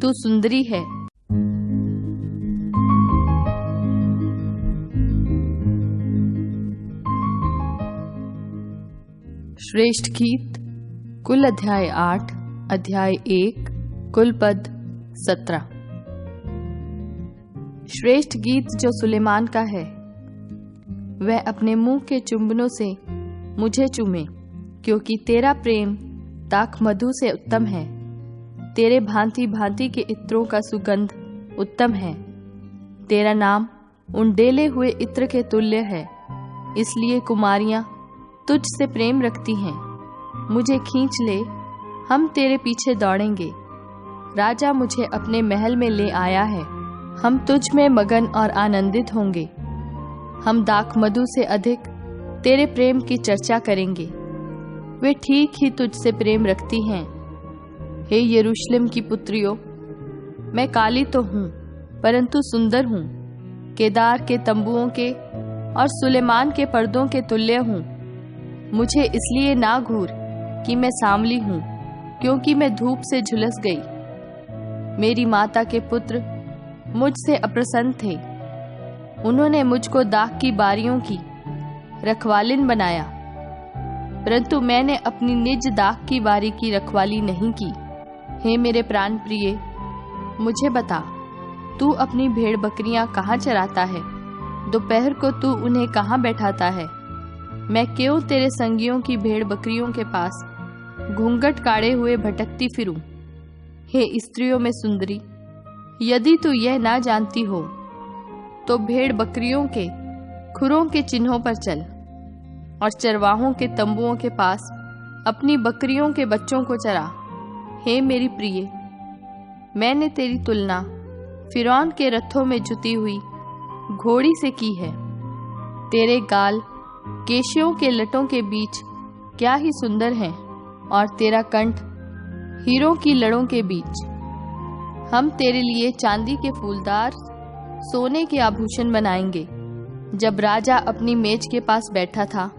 तू सुंदरी है। श्रेष्ठ गीत कुल अध्याय 8, अध्याय 1, कुल पद 17। श्रेष्ठ गीत जो सुलेमान का है, वह अपने मुंह के चुंबनों से मुझे चूमे, क्योंकि तेरा प्रेम दाख मधु से उत्तम है। तेरे भांति भांति के इत्रों का सुगंध उत्तम है। तेरा नाम उंडेले हुए इत्र के तुल्य है, इसलिए कुमारियां तुझ से प्रेम रखती हैं। मुझे खींच ले, हम तेरे पीछे दौड़ेंगे। राजा मुझे अपने महल में ले आया है, हम तुझ में मगन और आनंदित होंगे। हम दाख मधु से अधिक तेरे प्रेम की चर्चा करेंगे। वे ठीक ही तुझसे प्रेम रखती हैं। हे यरूशलेम की पुत्रियों, मैं काली तो हूँ परंतु सुंदर हूँ, केदार के तंबुओं के और सुलेमान के पर्दों के तुल्य हूँ। मुझे इसलिए ना घूर कि मैं सांवली हूँ, क्योंकि मैं धूप से झुलस गई। मेरी माता के पुत्र मुझसे अप्रसन्न थे। उन्होंने मुझको दाख की बारियों की रखवालिन बनाया, परंतु मैंने अपनी निज दाख की बारी की रखवाली नहीं की। हे मेरे प्राण प्रिय, मुझे बता, तू अपनी भेड़ बकरियां कहाँ चराता है? दोपहर को तू उन्हें कहाँ बैठाता है? मैं क्यों तेरे संगियों की भेड़ बकरियों के पास घूंघट काढ़े हुए भटकती फिरूं? हे स्त्रियों में सुंदरी, यदि तू यह ना जानती हो तो भेड़ बकरियों के खुरों के चिन्हों पर चल और चरवाहों के तंबुओं के पास अपनी बकरियों के बच्चों को चरा। हे मेरी प्रिय, मैंने तेरी तुलना फिरौन के रथों में जुती हुई घोड़ी से की है। तेरे गाल केशियों के लटों के बीच क्या ही सुंदर हैं, और तेरा कंठ हीरों की लड़ों के बीच। हम तेरे लिए चांदी के फूलदार सोने के आभूषण बनाएंगे। जब राजा अपनी मेज के पास बैठा था,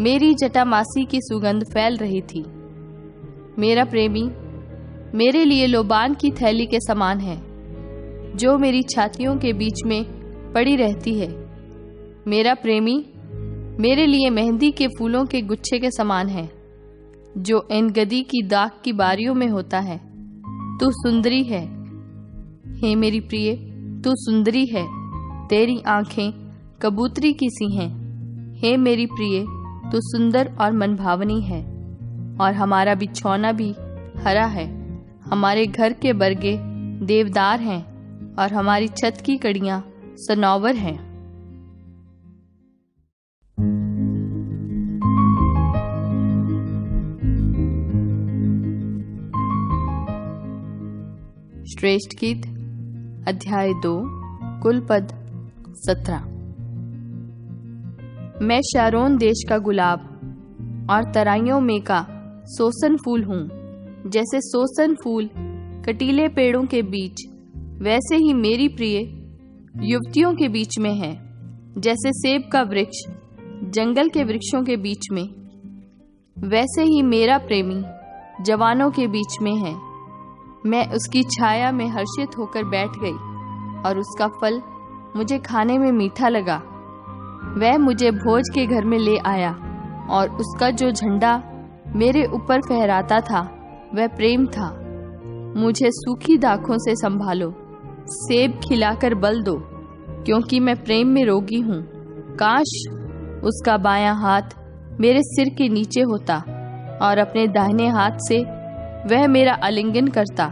मेरी जटामासी की सुगंध फैल रही थी। मेरा प्रेमी मेरे लिए लोबान की थैली के समान है, जो मेरी छातियों के बीच में पड़ी रहती है। मेरा प्रेमी मेरे लिए मेहंदी के फूलों के गुच्छे के समान है, जो एनगदी की दाख की बारियों में होता है। तू सुंदरी है, हे मेरी प्रिय, तू सुंदरी है। तेरी आंखें कबूतरी की सी हैं। हे मेरी प्रिय, तू सुंदर और मनभावनी है, और हमारा बिछौना भी हरा है। हमारे घर के बरगे देवदार हैं, और हमारी छत की कड़ियां सनौवर हैं। श्रेष्ठ गीत अध्याय 2, कुल पद 17। मैं शारोन देश का गुलाब और तराइयों में का सोसन फूल हूँ। जैसे सोसन फूल कटीले पेड़ों के बीच, वैसे ही मेरी प्रिय युवतियों के बीच में है। जैसे सेब का वृक्ष जंगल के वृक्षों के बीच में, वैसे ही मेरा प्रेमी जवानों के बीच में है। मैं उसकी छाया में हर्षित होकर बैठ गई, और उसका फल मुझे खाने में मीठा लगा। वह मुझे भोज के घर में ले आया, और उसका जो झंडा मेरे ऊपर फहराता था वह प्रेम था। मुझे सूखी दाखों से संभालो, सेब खिलाकर बल दो, क्योंकि मैं प्रेम में रोगी हूँ। काश उसका बायां हाथ मेरे सिर के नीचे होता, और अपने दाहिने हाथ से वह मेरा आलिंगन करता।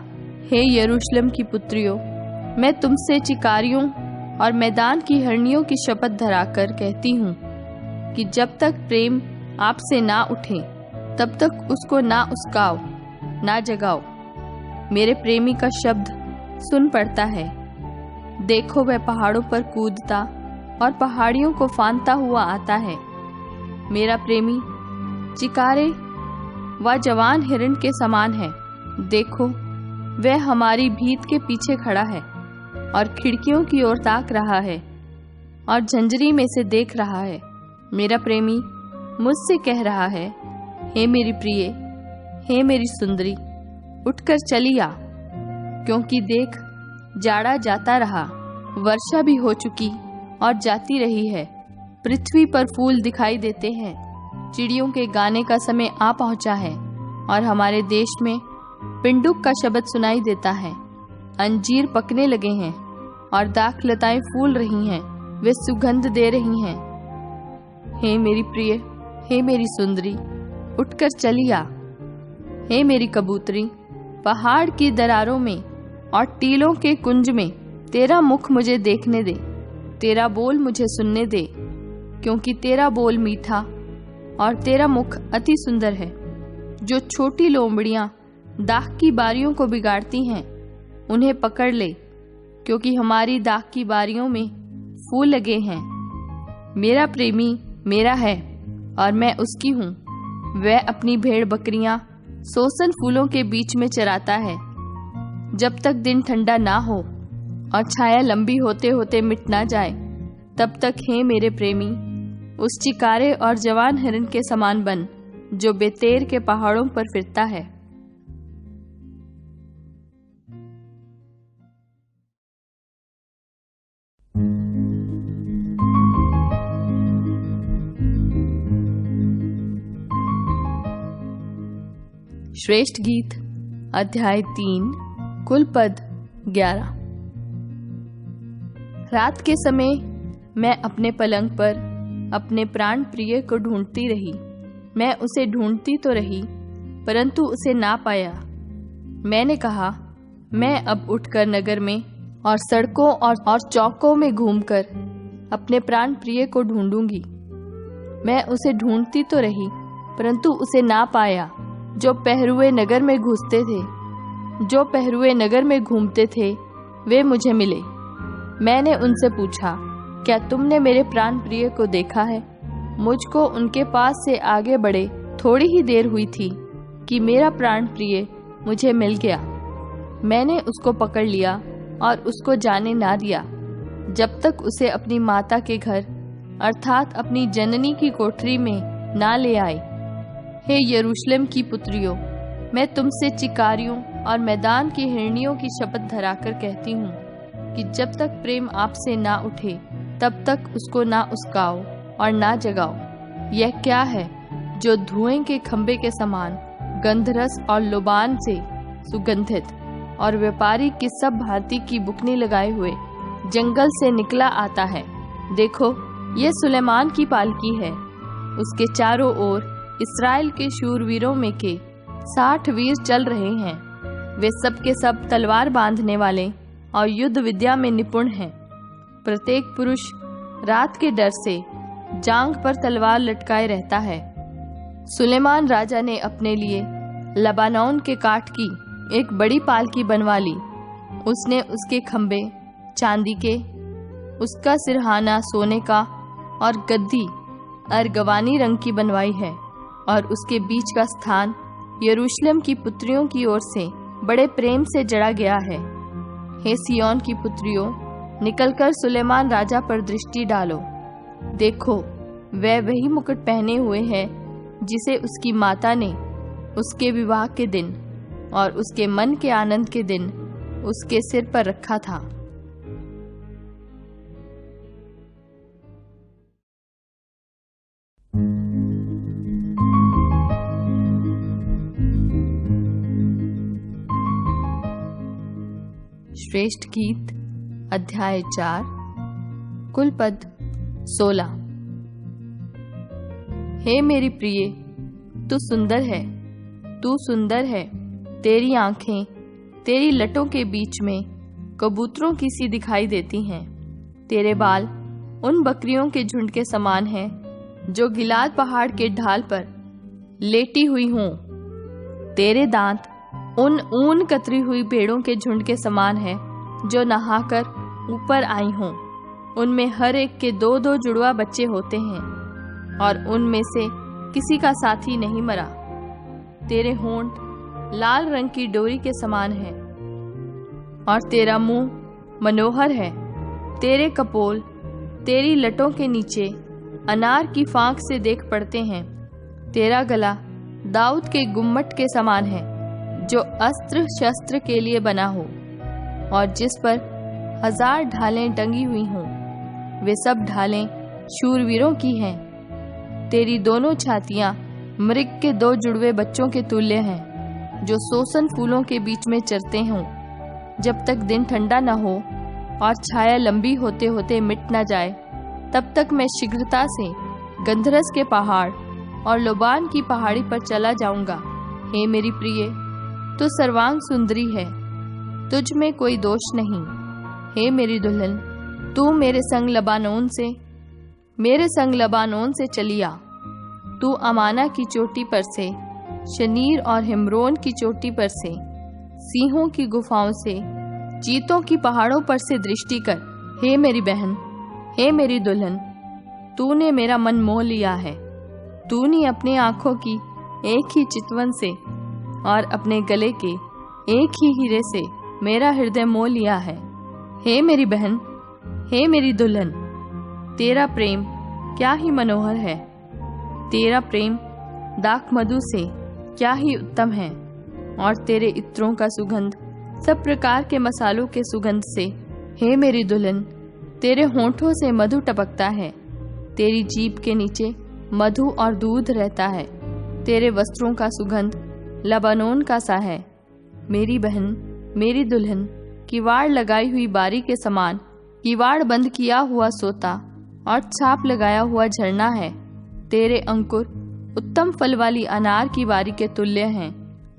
हे यरूशलेम की पुत्रियों, मैं तुमसे चिकारियों और मैदान की हरनियों की शपथ धराकर कहती हूँ कि जब तक प्रेम आपसे ना उठे, तब तक उसको ना उस्काओ, ना जगाओ। मेरे प्रेमी का शब्द सुन पड़ता है। देखो, वह पहाड़ों पर कूदता और पहाड़ियों को फांदता हुआ आता है। मेरा प्रेमी चिकारे वह जवान हिरण के समान है। देखो, वह हमारी भीत के पीछे खड़ा है और खिड़कियों की ओर ताक रहा है और झंझरी में से देख रहा है। मेरा प्रेमी मुझसे कह रहा है, हे मेरी प्रिय, हे मेरी सुंदरी, उठकर चली आ। क्योंकि देख, जाड़ा जाता रहा, वर्षा भी हो चुकी और जाती रही है। पृथ्वी पर फूल दिखाई देते हैं, चिड़ियों के गाने का समय आ पहुंचा है और हमारे देश में पिंडुक का शब्द सुनाई देता है। अंजीर पकने लगे हैं और दाखलताएं फूल रही हैं, वे सुगंध दे रही हैं। हे मेरी प्रिय, हे मेरी सुंदरी, उठकर चली आ। हे मेरी कबूतरी, पहाड़ की दरारों में और टीलों के कुंज में तेरा मुख मुझे देखने दे, तेरा बोल मुझे सुनने दे, क्योंकि तेरा बोल मीठा और तेरा मुख अति सुंदर है। जो छोटी लोमड़ियां दाख की बारियों को बिगाड़ती हैं, उन्हें पकड़ ले, क्योंकि हमारी दाख की बारियों में फूल लगे हैं। मेरा प्रेमी मेरा है और मैं उसकी हूँ। वह अपनी भेड़ बकरियां सोसन फूलों के बीच में चराता है। जब तक दिन ठंडा ना हो और छाया लंबी होते होते मिट ना जाए, तब तक हे मेरे प्रेमी, उस चिकारे और जवान हिरन के समान बन जो बेतेर के पहाड़ों पर फिरता है। श्रेष्ठ गीत अध्याय 3 कुल पद 11। रात के समय मैं अपने पलंग पर अपने प्राण प्रिय को ढूंढती रही। मैं उसे ढूंढती तो रही, परंतु उसे ना पाया। मैंने कहा, मैं अब उठकर नगर में और सड़कों और चौकों में घूमकर अपने प्राण प्रिय को ढूंढूंगी। मैं उसे ढूंढती तो रही, परंतु उसे ना पाया। जो पहरुए नगर में घुसते थे, जो पहरुए नगर में घूमते थे, वे मुझे मिले। मैंने उनसे पूछा, क्या तुमने मेरे प्राण प्रिय को देखा है? मुझको उनके पास से आगे बढ़े थोड़ी ही देर हुई थी कि मेरा प्राण प्रिय मुझे मिल गया। मैंने उसको पकड़ लिया और उसको जाने ना दिया, जब तक उसे अपनी माता के घर अर्थात अपनी जननी की कोठरी में ना ले आए। हे यरूशलेम की पुत्रियों, मैं तुमसे चिकारियों और मैदान की हिरनियों की शपथ धराकर कहती हूँ कि जब तक प्रेम आपसे ना उठे, तब तक उसको ना उसकाओ और ना जगाओ। यह क्या है जो धुएं के खंबे के समान गंधरस और लोबान से सुगंधित और व्यापारी की सब भांति की बुकनी लगाए हुए जंगल से निकला आता है? देखो, यह सुलेमान की पालकी है। उसके चारों ओर इस्राएल के शूरवीरों में के 60 वीर चल रहे हैं। वे सब के सब तलवार बांधने वाले और युद्ध विद्या में निपुण हैं। प्रत्येक पुरुष रात के डर से जांघ पर तलवार लटकाए रहता है। सुलेमान राजा ने अपने लिए लबानोन के काठ की एक बड़ी पालकी बनवा ली। उसने उसके खंबे चांदी के, उसका सिरहाना सोने का और गद्दी अर्गवानी रंग की बनवाई है, और उसके बीच का स्थान यरूशलेम की पुत्रियों की ओर से बड़े प्रेम से जड़ा गया है। हे सिय्योन की पुत्रियों, निकलकर सुलेमान राजा पर दृष्टि डालो। देखो, वह वही मुकुट पहने हुए है जिसे उसकी माता ने उसके विवाह के दिन और उसके मन के आनंद के दिन उसके सिर पर रखा था। श्रेष्ठ गीत अध्याय 4 कुल पद 16। हे मेरी प्रिय, तू सुंदर है, तू सुंदर है। तेरी आंखें तेरी लटों के बीच में कबूतरों की सी दिखाई देती हैं। तेरे बाल उन बकरियों के झुंड के समान हैं जो गिलाद पहाड़ के ढाल पर लेटी हुई हों। तेरे दांत उन ऊन कतरी हुई भेड़ों के झुंड के समान है जो नहाकर ऊपर आई हों। उनमें हर एक के 2-2 जुड़वा बच्चे होते हैं और उनमें से किसी का साथी नहीं मरा। तेरे होंठ लाल रंग की डोरी के समान है और तेरा मुंह मनोहर है। तेरे कपोल तेरी लटों के नीचे अनार की फांक से देख पड़ते हैं। तेरा गला दाऊद के गुम्मट के समान है जो अस्त्र शस्त्र के लिए बना हो। और जिस पर 1000 ढालें टंगी हुई हों, वे सब ढालें शूरवीरों की हैं। तेरी दोनों छातियां मृग के 2 जुड़वे बच्चों के तुल्य हैं, जो सोसन फूलों के बीच में चरते हों। जब तक दिन ठंडा न हो और छाया लंबी होते होते मिट न जाए, तब तक मैं शीघ्रता से गंधरस के पहाड़ और लोबान की पहाड़ी पर चला जाऊंगा। हे मेरी प्रिय, तू सर्वांग सुंदरी है, तुझ में कोई दोष नहीं। हे मेरी दुल्हन, तू मेरे संग लबानोन से चली आ। तू अमाना की चोटी पर से, शनीर और हिमरोन की चोटी पर से, सिंहों की गुफाओं से, चीतों की पहाड़ों पर से दृष्टि कर। हे मेरी बहन, हे मेरी दुल्हन, तूने मेरा मन मोह लिया है। तूने अपनी आंखों की एक ही चितवन से और अपने गले के एक ही हीरे से मेरा हृदय मोह लिया है। हे मेरी बहन, हे मेरी दुल्हन, तेरा प्रेम क्या ही मनोहर है। तेरा प्रेम दाख मधु से क्या ही उत्तम है, और तेरे इत्रों का सुगंध सब प्रकार के मसालों के सुगंध से। हे मेरी दुल्हन, तेरे होंठों से मधु टपकता है, तेरी जीभ के नीचे मधु और दूध रहता है। तेरे वस्त्रों का सुगंध लबानोन का सा है। मेरी बहन, मेरी दुल्हन, किवाड़ लगाई हुई बारी के समान किवाड़ बंद किया हुआ सोता और छाप लगाया हुआ झरना है। तेरे अंकुर उत्तम फल वाली अनार की बारी के तुल्य हैं,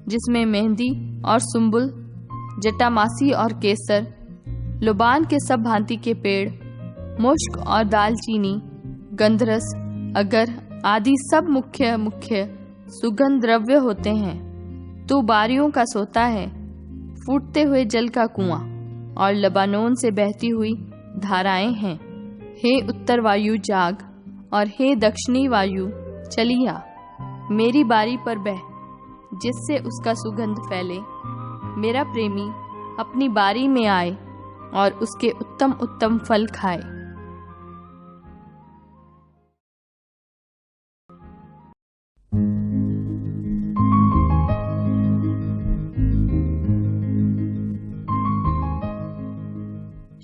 जिसमें मेहंदी और सुंबुल, जटामासी और केसर, लोबान के सब भांति के पेड़, मुश्क और दालचीनी, गंधरस, अगर आदि सब मुख्य मुख्य सुगंध द्रव्य होते हैं। तू बारियों का सोता है, फूटते हुए जल का कुआं और लबानोन से बहती हुई धाराएं हैं। हे उत्तर वायु जाग, और हे दक्षिणी वायु चली आ। मेरी बारी पर बह, जिससे उसका सुगंध फैले। मेरा प्रेमी अपनी बारी में आए और उसके उत्तम उत्तम फल खाए।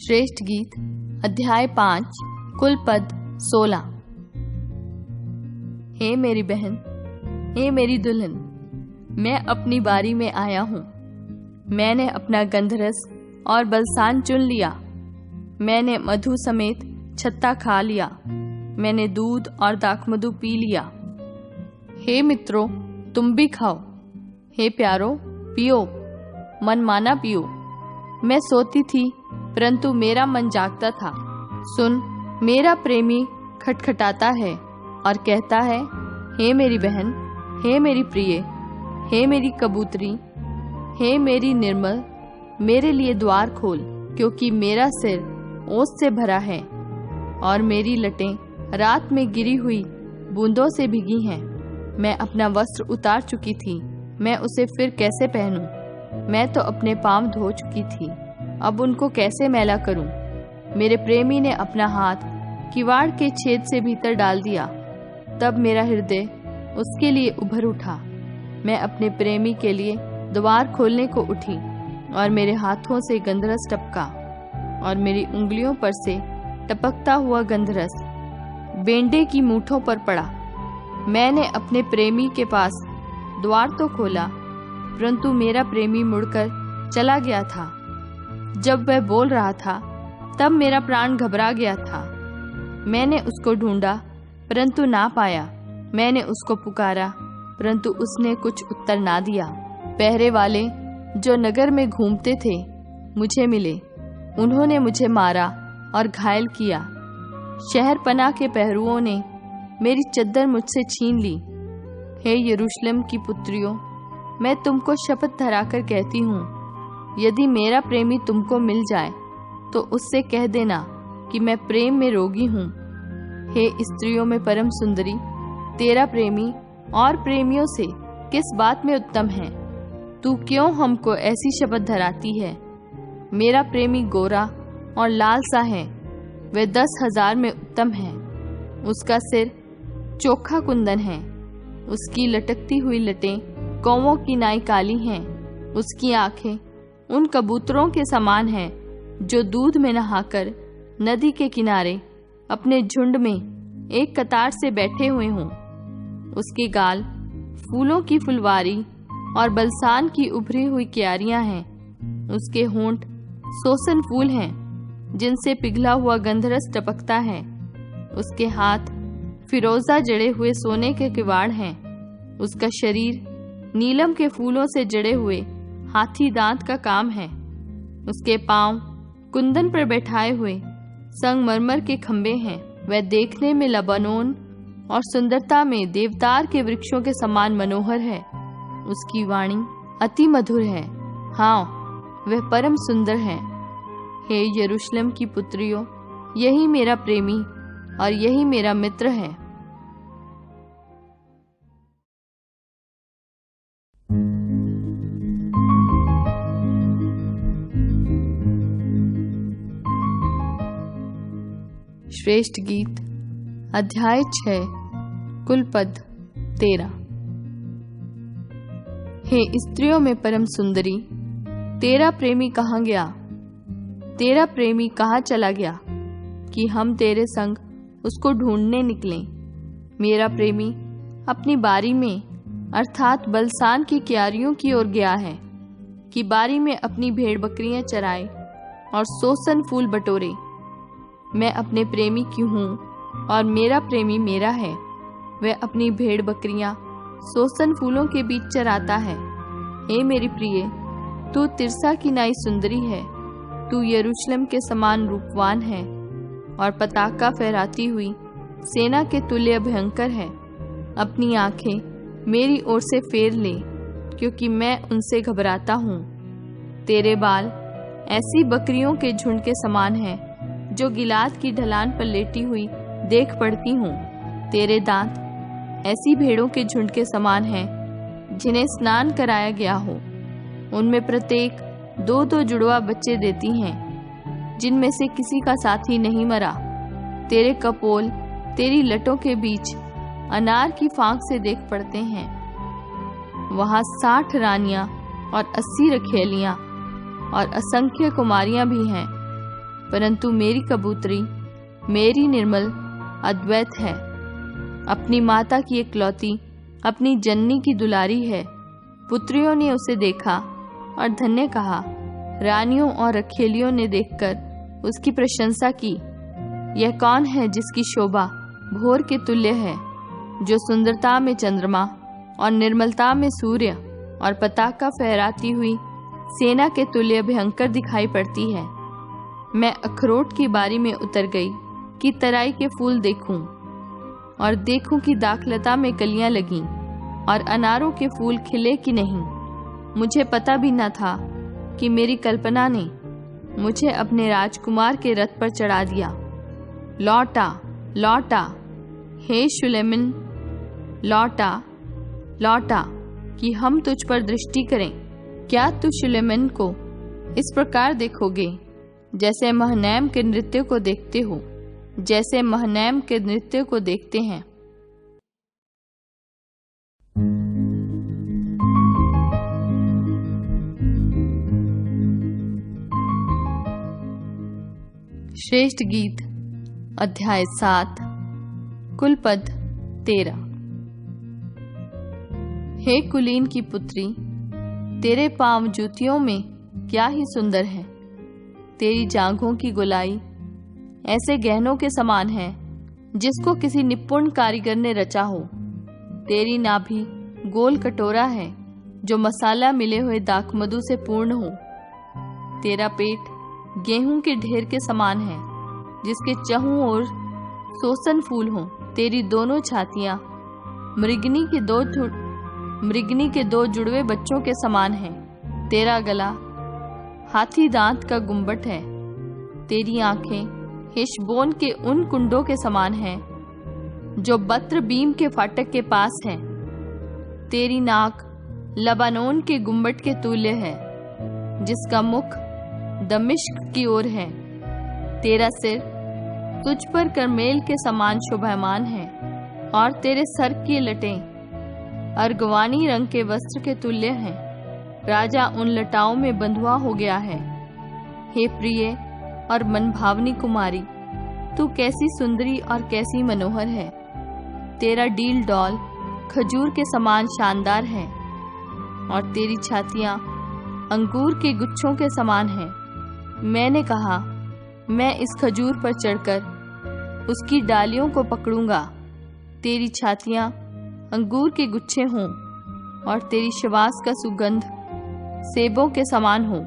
श्रेष्ठ गीत अध्याय 5 कुल पद 16। हे मेरी बहन, हे मेरी दुल्हन, मैं अपनी बारी में आया हूँ। मैंने अपना गंधरस और बलसान चुन लिया। मैंने मधु समेत छत्ता खा लिया। मैंने दूध और दाखमधु पी लिया। हे मित्रों, तुम भी खाओ। हे प्यारो, पियो, मनमाना पियो। मैं सोती थी, परंतु मेरा मन जागता था। सुन, मेरा प्रेमी खटखटाता है और कहता है, हे मेरी बहन, हे मेरी प्रिय, हे मेरी कबूतरी, हे मेरी निर्मल, मेरे लिए द्वार खोल, क्योंकि मेरा सिर ओस से भरा है और मेरी लटें रात में गिरी हुई बूंदों से भीगी हैं। मैं अपना वस्त्र उतार चुकी थी, मैं उसे फिर कैसे पहनूं? मैं तो अपने पांव धो चुकी थी, अब उनको कैसे मैला करूं? मेरे प्रेमी ने अपना हाथ किवाड़ के छेद से भीतर डाल दिया। तब मेरा हृदय उसके लिए उभर उठा। मैं अपने प्रेमी के लिए द्वार खोलने को उठी और मेरे हाथों से गंधरस टपका और मेरी उंगलियों पर से टपकता हुआ गंधरस बेंडे की मूठों पर पड़ा। मैंने अपने प्रेमी के पास द्वार तो खोला, परंतु मेरा प्रेमी मुड़कर चला गया था। जब वह बोल रहा था, तब मेरा प्राण घबरा गया था। मैंने उसको ढूंढा, परंतु ना पाया। मैंने उसको पुकारा, परंतु उसने कुछ उत्तर ना दिया। पहरे वाले जो नगर में घूमते थे मुझे मिले। उन्होंने मुझे मारा और घायल किया। शहर पनाह के पहरुओं ने मेरी चद्दर मुझसे छीन ली। हे यरूशलेम की पुत्रियों, मैं तुमको शपथ धराकर कहती हूँ, यदि मेरा प्रेमी तुमको मिल जाए तो उससे कह देना कि मैं प्रेम में रोगी हूँ। हे स्त्रियों में परम सुंदरी, तेरा प्रेमी और प्रेमियों से किस बात में उत्तम है? तू क्यों हमको ऐसी शपथ धराती है? मेरा प्रेमी गोरा और लाल सा है, वह 10,000 में उत्तम है। उसका सिर चोखा कुंदन है, उसकी लटकती हुई लटें कौवों की नाई काली हैं। उसकी आंखें उन कबूतरों के समान है जो दूध में नहाकर नदी के किनारे अपने झुंड में एक कतार से बैठे हुए हों। उसके गाल फूलों की फुलवारी और बलसान की उभरी हुई क्यारियां हैं। उसके होंठ सोसन फूल हैं जिनसे पिघला हुआ गंधरस टपकता है। उसके हाथ फिरोजा जड़े हुए सोने के किवाड़ हैं। उसका शरीर नीलम के फूलों से जड़े हुए हाथी दांत का काम है। उसके पांव कुंदन पर बैठाए हुए संगमरमर के खंबे हैं। वह देखने में लबानोन और सुंदरता में देवदार के वृक्षों के समान मनोहर है। उसकी वाणी अति मधुर है। हाँ, वह परम सुंदर है। हे यरूशलेम की पुत्रियों, यही मेरा प्रेमी और यही मेरा मित्र है। श्रेष्ठ गीत अध्याय 6 कुल पद 13। हे स्त्रियों में परम सुंदरी, तेरा प्रेमी कहाँ गया? तेरा प्रेमी कहाँ चला गया कि हम तेरे संग उसको ढूंढने निकलें? मेरा प्रेमी अपनी बारी में अर्थात बलसान की क्यारियों की ओर गया है कि बारी में अपनी भेड़ बकरियां चराए और सोसन फूल बटोरे। मैं अपने प्रेमी की हूँ और मेरा प्रेमी मेरा है। वह अपनी भेड़ बकरियां सोसन फूलों के बीच चराता है। हे मेरी प्रिय, तू तिरसा की नाई सुंदरी है। तू यरूशलेम के समान रूपवान है और पताका फहराती हुई सेना के तुल्य भयंकर है। अपनी आंखें मेरी ओर से फेर ले, क्योंकि मैं उनसे घबराता हूँ। तेरे बाल ऐसी बकरियों के झुंड के समान हैं जो गिलाद की ढलान पर लेटी हुई देख पड़ती हूँ। तेरे दांत ऐसी भेड़ों के झुंड के समान हैं जिन्हें स्नान कराया गया हो। उनमें प्रत्येक 2-2 जुड़वा बच्चे देती हैं, जिनमें से किसी का साथी नहीं मरा। तेरे कपोल तेरी लटों के बीच अनार की फांक से देख पड़ते हैं। वहाँ 60 रानियां और 80 रखेलियां और असंख्य कुमारियां भी हैं, परंतु मेरी कबूतरी मेरी निर्मल अद्वैत है। अपनी माता की इकलौती, अपनी जननी की दुलारी है। पुत्रियों ने उसे देखा और धन्य कहा। रानियों और रखेलियों ने देखकर उसकी प्रशंसा की। यह कौन है जिसकी शोभा भोर के तुल्य है, जो सुंदरता में चंद्रमा और निर्मलता में सूर्य और पताका फहराती हुई सेना के तुल्य भयंकर दिखाई पड़ती है। मैं अखरोट की बारी में उतर गई कि तराई के फूल देखूं और देखूं कि दाखलता में कलियां लगीं और अनारों के फूल खिले कि नहीं। मुझे पता भी न था कि मेरी कल्पना ने मुझे अपने राजकुमार के रथ पर चढ़ा दिया। लौटा लौटा, हे शुलेमिन, लौटा लौटा कि हम तुझ पर दृष्टि करें। क्या तू शुलेमिन को इस प्रकार देखोगे जैसे महनैम के नृत्य को देखते हो, जैसे महनैम के नृत्य को देखते हैं? श्रेष्ठ गीत अध्याय 7 कुल पद 13। हे कुलीन की पुत्री, तेरे पांव जूतियों में क्या ही सुंदर है। तेरी जांघों की गोलाई ऐसे गहनों के समान है जिसको किसी निपुण कारीगर ने रचा हो। तेरी नाभि गोल कटोरा है जो मसाला मिले हुए दाखमधु से पूर्ण हो। तेरा पेट गेहूं के ढेर के समान है जिसके चहुं ओर सोसन फूल हों। तेरी दोनों छातियां मृगनी के दो जुड़वे बच्चों के समान हैं। तेरा गला हाथी दांत का गुम्बट है। तेरी आंखें हेशबोन के उन कुंडों के समान हैं जो बत्र बीम के फाटक के पास है। तेरी नाक लबानोन के गुम्बट के तुल्य है जिसका मुख दमिश्क की ओर है। तेरा सिर तुझ पर करमेल के समान शोभायमान है और तेरे सर की लटें अर्गवानी रंग के वस्त्र के तुल्य हैं। राजा उन लटाओं में बंधुआ हो गया है। हे प्रिय और मनभावनी कुमारी, तू कैसी सुंदरी और कैसी मनोहर है। तेरा डील डौल खजूर के समान शानदार है और तेरी छातियां अंगूर के गुच्छों के समान हैं। मैंने कहा, मैं इस खजूर पर चढ़कर उसकी डालियों को पकड़ूंगा। तेरी छातियां अंगूर के गुच्छे हों और तेरी शवास का सुगंध सेबों के समान हो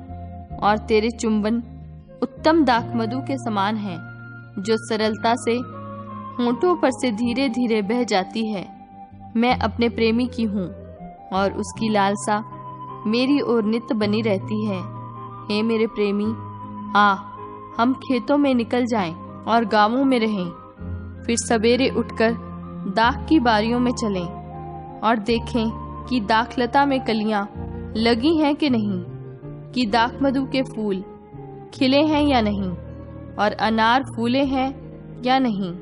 और तेरे चुंबन उत्तम दाखमधु के समान हैं, जो सरलता से होंठों पर से धीरे धीरे बह जाती है। मैं अपने प्रेमी की हूँ और उसकी लालसा मेरी ओर नित्य बनी रहती है। हे मेरे प्रेमी, आ हम खेतों में निकल जाएं और गांवों में रहें। फिर सवेरे उठकर दाख की बारियों में चलें और देखें कि दाखलता में कलियां लगी हैं कि नहीं, कि दाखमधु के फूल खिले हैं या नहीं और अनार फूले हैं या नहीं।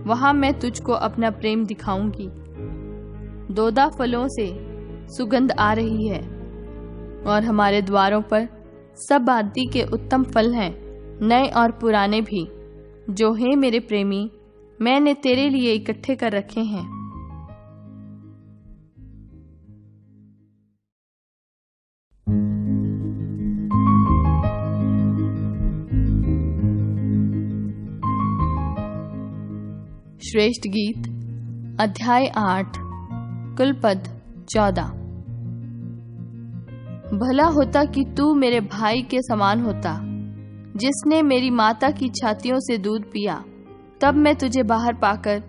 वहां मैं तुझको अपना प्रेम दिखाऊंगी। दोदा फलों से सुगंध आ रही है और हमारे द्वारों पर सब भांति के उत्तम फल हैं, नए और पुराने भी, जो हे मेरे प्रेमी मैंने तेरे लिए इकट्ठे कर रखे हैं। श्रेष्ठ गीत अध्याय 8 कुल पद 14। भला होता कि तू मेरे भाई के समान होता, जिसने मेरी माता की छातियों से दूध पिया। तब मैं तुझे बाहर पाकर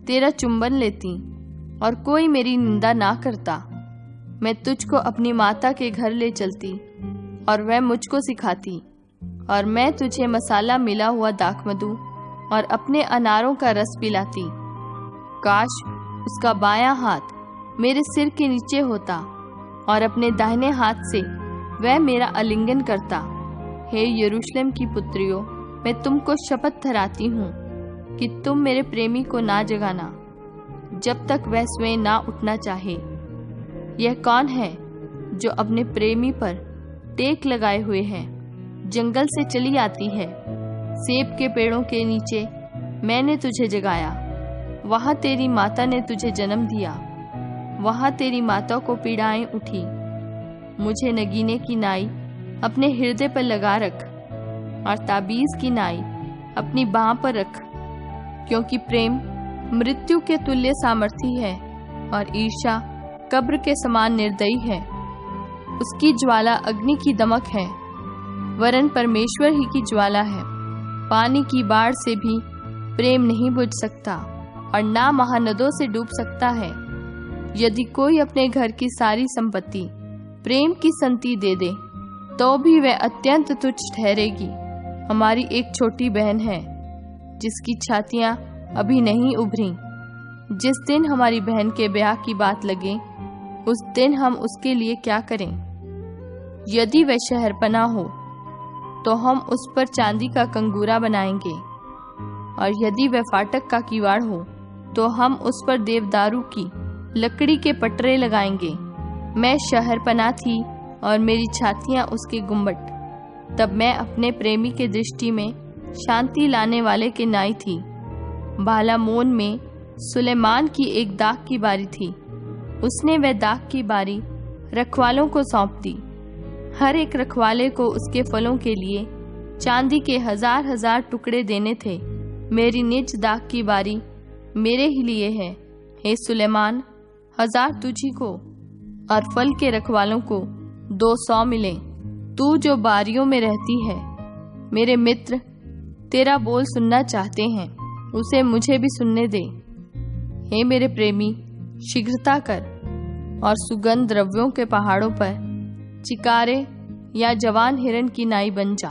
तेरा चुंबन लेती और कोई मेरी निंदा ना करता। मैं तुझको अपनी माता के घर ले चलती और वह मुझको सिखाती, और मैं तुझे मसाला मिला हुआ दाखमधु और अपने अनारों का रस पिलाती। काश उसका बायां हाथ मेरे सिर के नीचे होता और अपने दाहिने हाथ से वह मेरा आलिंगन करता। हे यरूशलेम की पुत्रियों, मैं तुमको शपथ धराती हूँ कि तुम मेरे प्रेमी को ना जगाना जब तक वह स्वयं ना उठना चाहे। यह कौन है जो अपने प्रेमी पर टेक लगाए हुए है? जंगल से चली आती है, सेब के पेड़ों के नीचे मैंने तुझे जगाया। वहां तेरी माता ने तुझे जन्म दिया, वहां तेरी माता को पीड़ाएं उठी। मुझे नगीने की नाई अपने हृदय पर लगा रख और ताबीज की नाई अपनी बाह पर रख, क्योंकि प्रेम मृत्यु के तुल्य सामर्थी है और ईर्ष्या कब्र के समान निर्दयी है। उसकी ज्वाला अग्नि की दमक है, वरन परमेश्वर ही की ज्वाला है। पानी की बाढ़ से भी प्रेम नहीं बुझ सकता और ना महानदों से डूब सकता है। यदि कोई अपने घर की सारी संपत्ति प्रेम की संति दे दे तो भी वह अत्यंत तुच्छ ठहरेगी। हमारी एक छोटी बहन है जिसकी छातियां अभी नहीं उभरी। जिस दिन हमारी बहन के ब्याह की बात लगे उस दिन हम उसके लिए क्या करें? यदि वह शहरपना हो तो हम उस पर चांदी का कंगूरा बनाएंगे, और यदि वह फाटक का किवाड़ हो तो हम उस पर देवदारू की लकड़ी के पटरे लगाएंगे। मैं शहरपना थी और मेरी छातियां उसके गुम्बट। तब मैं अपने प्रेमी के दृष्टि में शांति लाने वाले के नाई थी। बालामोन में सुलेमान की एक दाख की बारी थी। उसने वह दाख की बारी रखवालों को सौंप दी। हर एक रखवाले को उसके फलों के लिए चांदी के 1000 टुकड़े देने थे। मेरी निज दाख की बारी मेरे ही लिए है। हे सुलेमान, 1000 तुझी को और फल के रखवालों को 200 मिले। तू जो बारियों में रहती है, मेरे मित्र तेरा बोल सुनना चाहते हैं, उसे मुझे भी सुनने दे। हे मेरे प्रेमी, शीघ्रता कर और सुगंध द्रव्यों के पहाड़ों पर चिकारे या जवान हिरण की नाई बन जा।